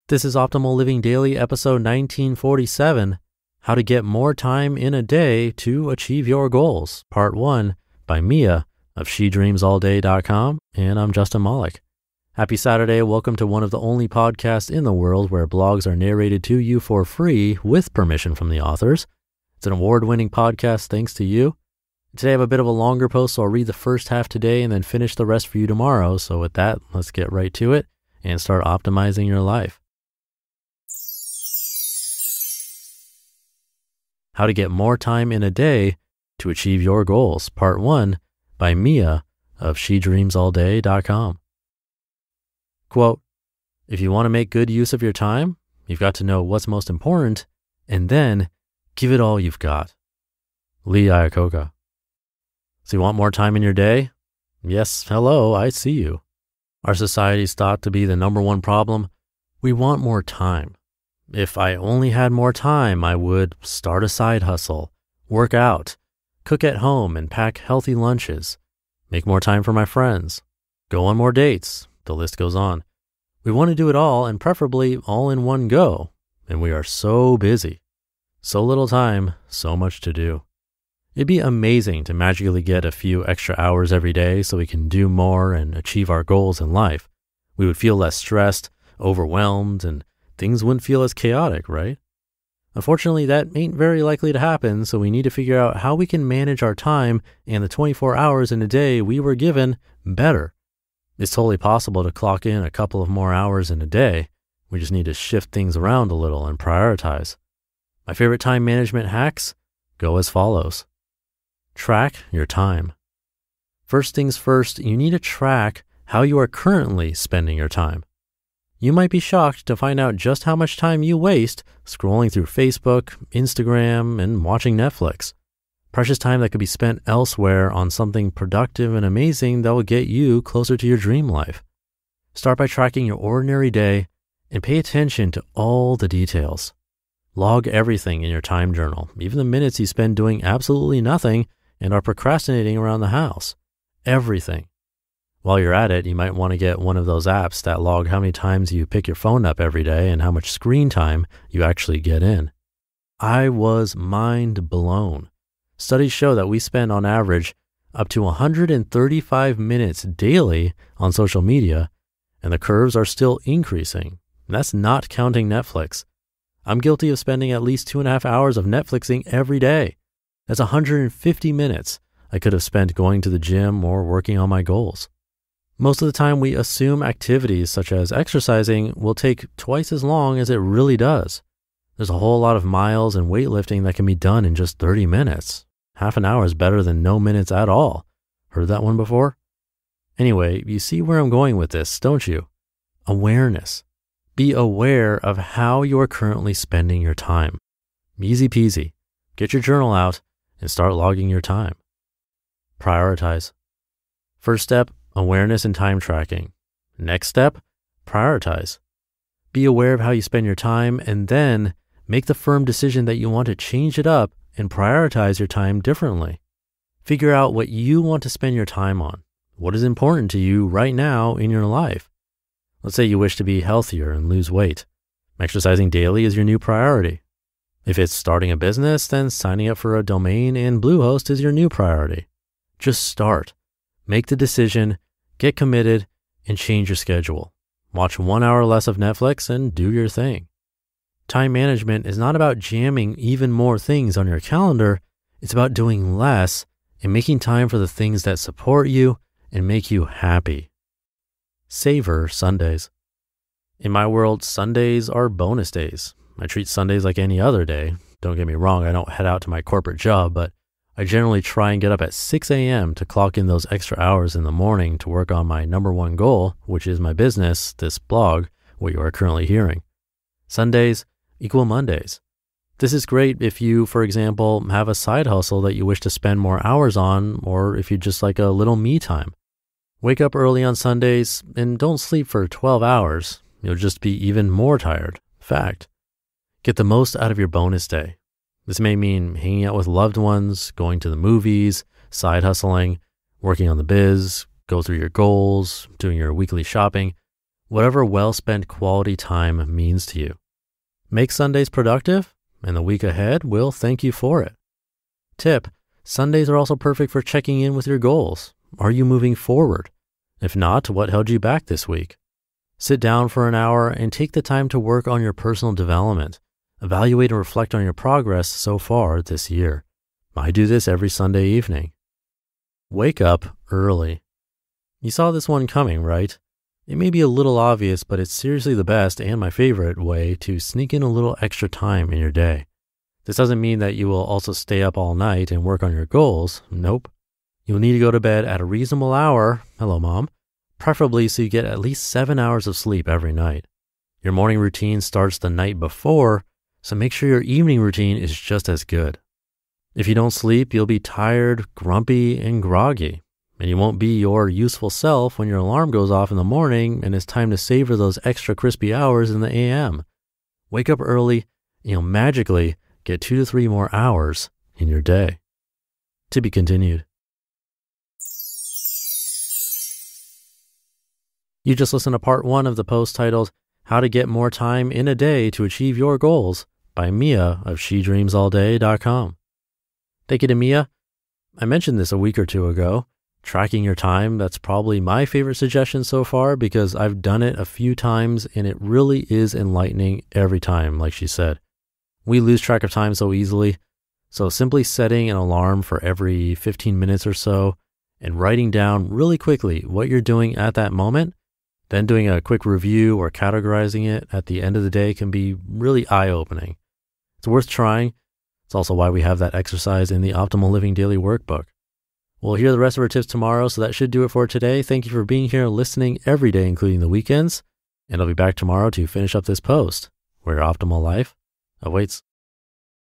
This is Optimal Living Daily, episode 1947, How to Get More Time in a Day to Achieve Your Goals, Part 1, by Mia of SheDreamsAllDay.com, and I'm Justin Malik. Happy Saturday. Welcome to one of the only podcasts in the world where blogs are narrated to you for free with permission from the authors. It's an award-winning podcast thanks to you. Today I have a bit of a longer post, so I'll read the first half today and then finish the rest for you tomorrow. So with that, let's get right to it and start optimizing your life. How to Get More Time in a Day to Achieve Your Goals, Part 1, by Mia of SheDreamsAllDay.com. Quote, if you want to make good use of your time, you've got to know what's most important, and then give it all you've got. Lee Iacocca. So you want more time in your day? Yes, hello, I see you. Our society's thought to be the number one problem. We want more time. If I only had more time, I would start a side hustle, work out, cook at home and pack healthy lunches, make more time for my friends, go on more dates. The list goes on. We want to do it all and preferably all in one go. And we are so busy. So little time, so much to do. It'd be amazing to magically get a few extra hours every day so we can do more and achieve our goals in life. We would feel less stressed, overwhelmed, and things wouldn't feel as chaotic, right? Unfortunately, that ain't very likely to happen, so we need to figure out how we can manage our time and the 24 hours in a day we were given better. It's totally possible to clock in a couple of more hours in a day. We just need to shift things around a little and prioritize. My favorite time management hacks go as follows. Track your time. First things first, you need to track how you are currently spending your time. You might be shocked to find out just how much time you waste scrolling through Facebook, Instagram, and watching Netflix. Precious time that could be spent elsewhere on something productive and amazing that will get you closer to your dream life. Start by tracking your ordinary day and pay attention to all the details. Log everything in your time journal, even the minutes you spend doing absolutely nothing and are procrastinating around the house. Everything. While you're at it, you might want to get one of those apps that log how many times you pick your phone up every day and how much screen time you actually get in. I was mind blown. Studies show that we spend on average up to 135 minutes daily on social media, and the curves are still increasing. That's not counting Netflix. I'm guilty of spending at least 2.5 hours of Netflixing every day. That's 150 minutes I could have spent going to the gym or working on my goals. Most of the time, we assume activities such as exercising will take twice as long as it really does. There's a whole lot of miles and weightlifting that can be done in just 30 minutes. Half an hour is better than no minutes at all. Heard that one before? Anyway, you see where I'm going with this, don't you? Awareness. Be aware of how you are currently spending your time. Easy peasy. Get your journal out and start logging your time. Prioritize. First step, awareness and time tracking. Next step, prioritize. Be aware of how you spend your time and then make the firm decision that you want to change it up and prioritize your time differently. Figure out what you want to spend your time on. What is important to you right now in your life? Let's say you wish to be healthier and lose weight. Exercising daily is your new priority. If it's starting a business, then signing up for a domain in Bluehost is your new priority. Just start. Make the decision, get committed, and change your schedule. Watch 1 hour less of Netflix and do your thing. Time management is not about jamming even more things on your calendar. It's about doing less and making time for the things that support you and make you happy. Savor Sundays. In my world, Sundays are bonus days. I treat Sundays like any other day. Don't get me wrong, I don't head out to my corporate job, but I generally try and get up at 6 a.m. to clock in those extra hours in the morning to work on my number one goal, which is my business, this blog, what you are currently hearing. Sundays equal Mondays. This is great if you, for example, have a side hustle that you wish to spend more hours on, or if you just like a little me time. Wake up early on Sundays and don't sleep for 12 hours. You'll just be even more tired. Fact. Get the most out of your bonus day. This may mean hanging out with loved ones, going to the movies, side hustling, working on the biz, go through your goals, doing your weekly shopping. whatever well-spent quality time means to you. Make Sundays productive, and the week ahead will thank you for it. Tip: Sundays are also perfect for checking in with your goals. Are you moving forward? If not, what held you back this week? Sit down for an hour and take the time to work on your personal development. Evaluate and reflect on your progress so far this year. I do this every Sunday evening. Wake up early. You saw this one coming, right? It may be a little obvious, but it's seriously the best and my favorite way to sneak in a little extra time in your day. This doesn't mean that you will also stay up all night and work on your goals. Nope. You'll need to go to bed at a reasonable hour. Hello, Mom. Preferably so you get at least 7 hours of sleep every night. Your morning routine starts the night before, so make sure your evening routine is just as good. If you don't sleep, you'll be tired, grumpy, and groggy, and you won't be your useful self when your alarm goes off in the morning and it's time to savor those extra crispy hours in the AM. Wake up early, and you'll magically get 2 to 3 more hours in your day. To be continued. You just listened to part 1 of the post titled, How to Get More Time in a Day to Achieve Your Goals by Mia of shedreamsalday.com. Thank you to Mia. I mentioned this a week or two ago. Tracking your time, that's probably my favorite suggestion so far because I've done it a few times and it really is enlightening every time, like she said. We lose track of time so easily, so simply setting an alarm for every 15 minutes or so and writing down really quickly what you're doing at that moment, then doing a quick review or categorizing it at the end of the day can be really eye-opening. It's worth trying. It's also why we have that exercise in the Optimal Living Daily Workbook. We'll hear the rest of our tips tomorrow, so that should do it for today. Thank you for being here and listening every day, including the weekends. And I'll be back tomorrow to finish up this post, where your optimal life awaits.